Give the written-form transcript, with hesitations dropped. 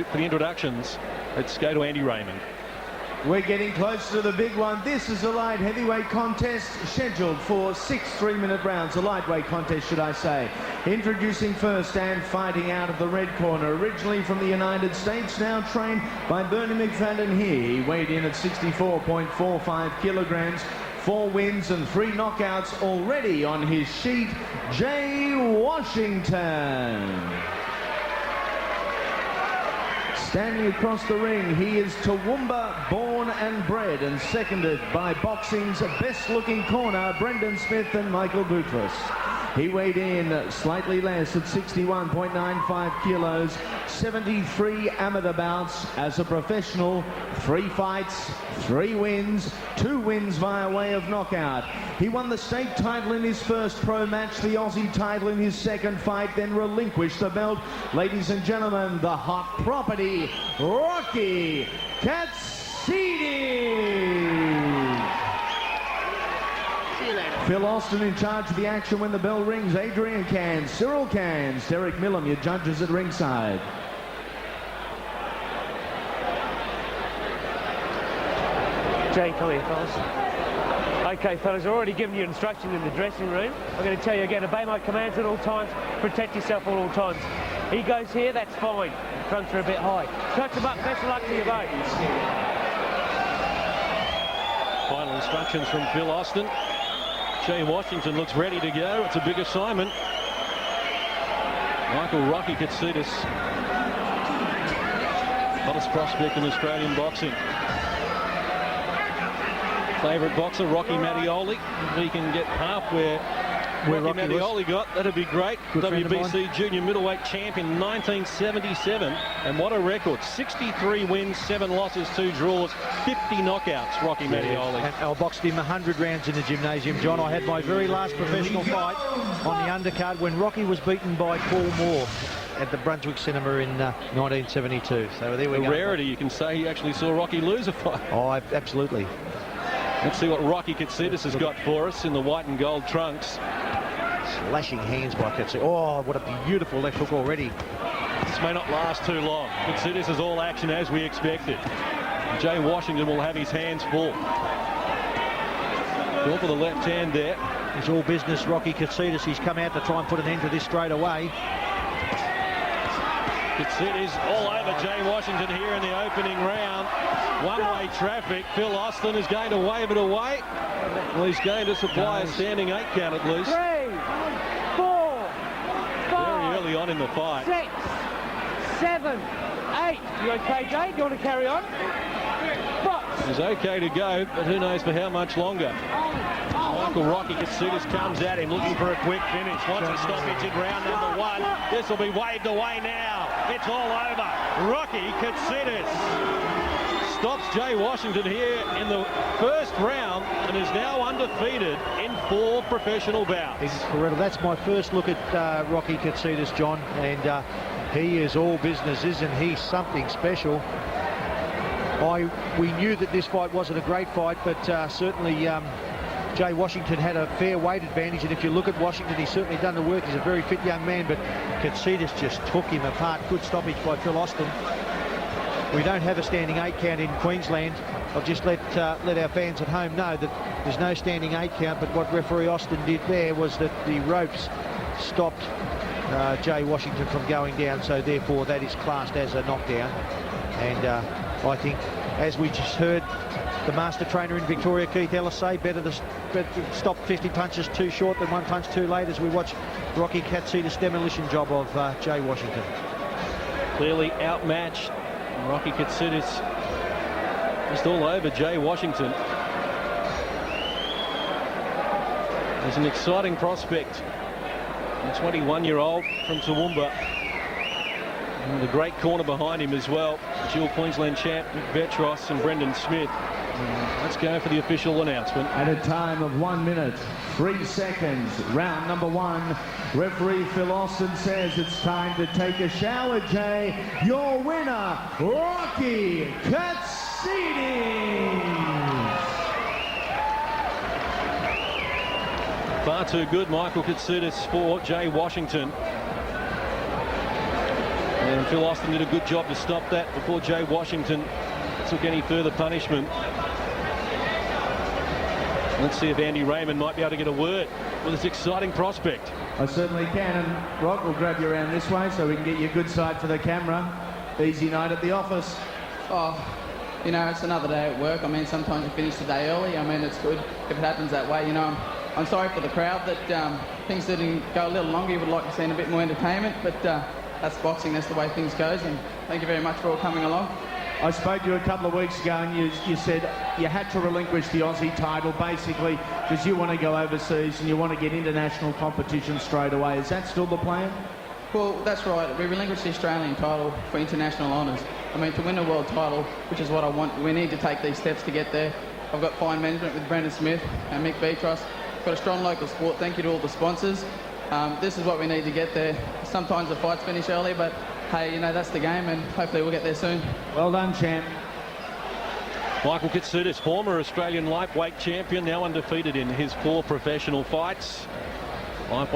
For the introductions, let's go to Andy Raymond. We're getting close to the big one. This is a light heavyweight contest scheduled for 6 3-minute rounds. A lightweight contest, should I say. Introducing first and fighting out of the red corner. Originally from the United States, now trained by Bernie McFadden here. He weighed in at 64.45 kilograms. 4 wins and 3 knockouts already on his sheet. Jay Washington. Standing across the ring, he is Toowoomba born and bred, and seconded by boxing's best-looking corner, Brendan Smith and Michael Boutros. He weighed in slightly less at 61.95 kilos, 73 amateur bouts as a professional, 3 fights, 3 wins, 2 wins via way of knockout. He won the state title in his first pro match, the Aussie title in his second fight, then relinquished the belt. Ladies and gentlemen, the hot property, Rocky Katsidis. Phil Austin in charge of the action when the bell rings. Adrian Cairns, Cyril Cairns, Derek Millam, your judges at ringside. Jay, come here, fellas. Okay, fellas, I've already given you instructions in the dressing room. I'm going to tell you again, obey my commands at all times, protect yourself at all times. He goes here, that's fine. Trunks are a bit high. Touch him up, best of luck to you both. Final instructions from Phil Austin. Jay Washington looks ready to go. It's a big assignment. Michael Rocky Katsidis, hottest prospect in Australian boxing. Favourite boxer, Rocky Mattioli. If he can get half where Rocky Mattioli got, that'd be great. WBC junior middleweight champ in 1977. And what a record. 63 wins, 7 losses, 2 draws, 50 knockouts, Rocky Mattioli. And I boxed him 100 rounds in the gymnasium, John. I had my very last professional fight on the undercard when Rocky was beaten by Paul Moore at the Brunswick Cinema in 1972. So there we go. A rarity, you can say he actually saw Rocky lose a fight. Oh, absolutely. Let's see what Rocky Katsidis has got for us in the white and gold trunks. Slashing hands by Katsidis. Oh, what a beautiful left hook already. This may not last too long. Katsidis is all action as we expected. Jay Washington will have his hands full. Go for the left hand there. It's all business, Rocky Katsidis. He's come out to try and put an end to this straight away. Katsidis all over Jay Washington here in the opening round. One-way traffic. Phil Austin is going to wave it away. Well, he's going to supply a standing 8 count at least. 3, 4, 5. Very early on in the fight. 6, 7, 8. You okay, Jay? Do you want to carry on? He's okay to go, but who knows for how much longer. Michael Rocky Katsidis comes at him looking for a quick finish. Wants a stoppage in round number 1. This will be waved away now. It's all over. Rocky Katsidis stops Jay Washington here in the first round and is now undefeated in 4 professional bouts. Incredible. That's my first look at Rocky Katsidis, John, and he is all business, isn't he? Something special. We knew that this fight wasn't a great fight, but certainly Jay Washington had a fair weight advantage, and if you look at Washington, he's certainly done the work. He's a very fit young man, but Katsidis just took him apart. Good stoppage by Phil Austin. We don't have a standing 8 count in Queensland. I've just let our fans at home know that there's no standing 8 count, but what referee Austin did there was that the ropes stopped Jay Washington from going down, so therefore that is classed as a knockdown. And I think, as we just heard the master trainer in Victoria, Keith Ellis, say, better to stop 50 punches too short than 1 punch too late, as we watch Rocky Katsidis' demolition job of Jay Washington. Clearly outmatched. Rocky Katsidis just all over Jay Washington. There's an exciting prospect, a 21-year-old from Toowoomba. And the great corner behind him as well, dual Queensland champ Nick Vetros and Brendan Smith. Let's go for the official announcement. At a time of 1 minute, 3 seconds, round number 1. Referee Phil Austin says it's time to take a shower, Jay. Your winner, Rocky Katsidis. Far too good, Michael Katsidis, for Jay Washington. And Phil Austin did a good job to stop that before Jay Washington took any further punishment. Let's see if Andy Raymond might be able to get a word with this exciting prospect. I certainly can, and Rock will grab you around this way so we can get you a good side for the camera. Easy night at the office. Oh, you know, it's another day at work. I mean, sometimes you finish the day early. I mean, it's good if it happens that way. You know, I'm sorry for the crowd that things didn't go a little longer. You would like to see a bit more entertainment, but that's boxing. That's the way things goes. And thank you very much for all coming along. I spoke to you a couple of weeks ago and you said you had to relinquish the Aussie title basically because you want to go overseas and you want to get international competition straight away. Is that still the plan? Well, that's right. We relinquished the Australian title for international honours. I mean, to win a world title, which is what I want, we need to take these steps to get there. I've got fine management with Brendan Smith and Mick Beatrice. Got a strong local sport. Thank you to all the sponsors. This is what we need to get there. Sometimes the fights finish early, but hey, you know, that's the game, and hopefully we'll get there soon. Well done, champ. Michael Katsidis, former Australian lightweight champion, now undefeated in his 4 professional fights. Lightweight